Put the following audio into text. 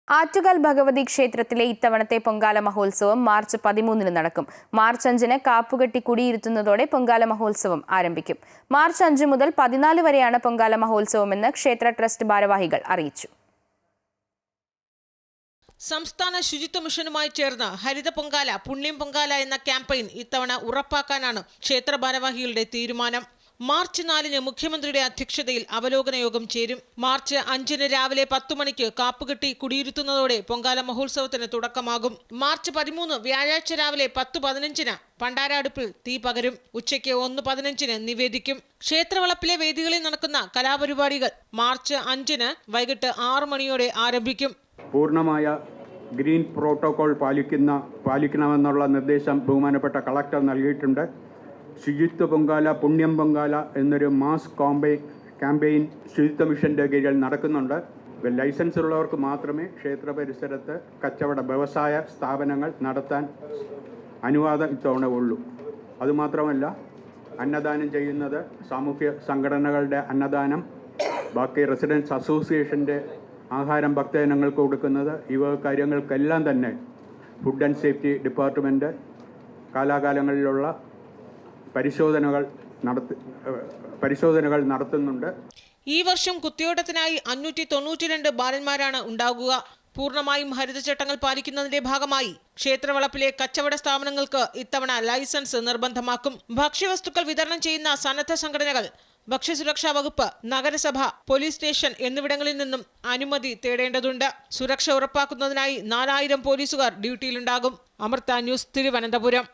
ആറ്റുകാൽ ഭഗവതി ക്ഷേത്രത്തിലെ ഇത്തവണത്തെ പൊങ്കാല മഹോത്സവം മാർച്ച് 13 നടക്കും. മാർച്ച് 5 കാപ്പുകെട്ടി കുടിയിരുത്തുന്നതോടെ പൊങ്കാല മഹോത്സവം ആരംഭിക്കും. മാർച്ച് 5 മുതൽ 14 വരെയാണ് പൊങ്കാല മഹോത്സവമെന്ന് ക്ഷേത്ര ട്രസ്റ്റ് ഭാരവാഹികൾ അറിയിച്ചു. സംസ്ഥാന ശുചിത്വ മിഷനുമായി ചേർന്ന് ഹരിത പൊങ്കാല, പുണ്യം പൊങ്കാല എന്ന ക്യാമ്പയിൻ ഇത്തവണ ഉറപ്പാക്കാനാണ് ക്ഷേത്ര ഭാരവാഹികളുടെ തീരുമാനം. മാർച്ച് 4 മുഖ്യമന്ത്രിയുടെ അധ്യക്ഷതയിൽ അവലോകന യോഗം ചേരും. മാർച്ച് 5 രാവിലെ 10 മണിക്ക് കാപ്പുകെട്ടി കുടിയിരുത്തുന്നതോടെ പൊങ്കാല മഹോത്സവത്തിന് തുടക്കമാകും. മാർച്ച് 13 വ്യാഴാഴ്ച രാവിലെ 10:15 പണ്ടാര അടുപ്പിൽ തീ പകരും. ഉച്ചയ്ക്ക് 1:15 നിവേദിക്കും. ക്ഷേത്രവളപ്പിലെ വേദികളിൽ നടക്കുന്ന കലാപരിപാടികൾ മാർച്ച് 5 വൈകിട്ട് 6 മണിയോടെ ആരംഭിക്കും. പൂർണ്ണമായ ഗ്രീൻ പ്രോട്ടോകോൾ പാലിക്കണമെന്നുള്ള നിർദ്ദേശം ബഹുമാനപ്പെട്ട കളക്ടർ നൽകിയിട്ടുണ്ട്. ശുചിത്വ പൊങ്കാല, പുണ്യം പൊങ്കാല എന്നൊരു മാസ് ക്യാമ്പയിൻ ശുചിത്വ മിഷൻ്റെ കീഴിൽ നടക്കുന്നുണ്ട്. ലൈസൻസ് ഉള്ളവർക്ക് മാത്രമേ ക്ഷേത്ര പരിസരത്ത് വ്യവസായ സ്ഥാപനങ്ങൾ നടത്താൻ അനുവാദം ഇത്തവണ ഉള്ളൂ. അതുമാത്രമല്ല, അന്നദാനം ചെയ്യുന്നത് സാമൂഹ്യ സംഘടനകളുടെ അന്നദാനം, ബാക്കി റെസിഡൻസ് അസോസിയേഷൻ്റെ ആഹാരം ഭക്തജനങ്ങൾക്ക് കൊടുക്കുന്നത്, ഇവ കാര്യങ്ങൾക്കെല്ലാം തന്നെ ഫുഡ് ആൻഡ് സേഫ്റ്റി ഡിപ്പാർട്ട്മെൻറ്റ് കാലാകാലങ്ങളിലുള്ള പരിശോധനകൾ നടത്തുന്നുണ്ട്. ഈ വർഷം കുത്തിയോട്ടത്തിനായി 592 ബാലന്മാരാണ് ഉണ്ടാകുക. പൂർണ്ണമായും ഹരിതചട്ടങ്ങൾ പാലിക്കുന്നതിന്റെ ഭാഗമായി ക്ഷേത്രവളപ്പിലെ കച്ചവട സ്ഥാപനങ്ങൾക്ക് ഇത്തവണ ലൈസൻസ് നിർബന്ധമാക്കും. ഭക്ഷ്യവസ്തുക്കൾ വിതരണം ചെയ്യുന്ന സന്നദ്ധ സംഘടനകൾ, ഭക്ഷ്യസുരക്ഷാ വകുപ്പ്, നഗരസഭ, പോലീസ് സ്റ്റേഷൻ എന്നിവിടങ്ങളിൽ നിന്നും അനുമതി തേടേണ്ടതുണ്ട്. സുരക്ഷ ഉറപ്പാക്കുന്നതിനായി 4000 പോലീസുകാർ ഡ്യൂട്ടിയിലുണ്ടാകും. അമൃത ന്യൂസ്, തിരുവനന്തപുരം.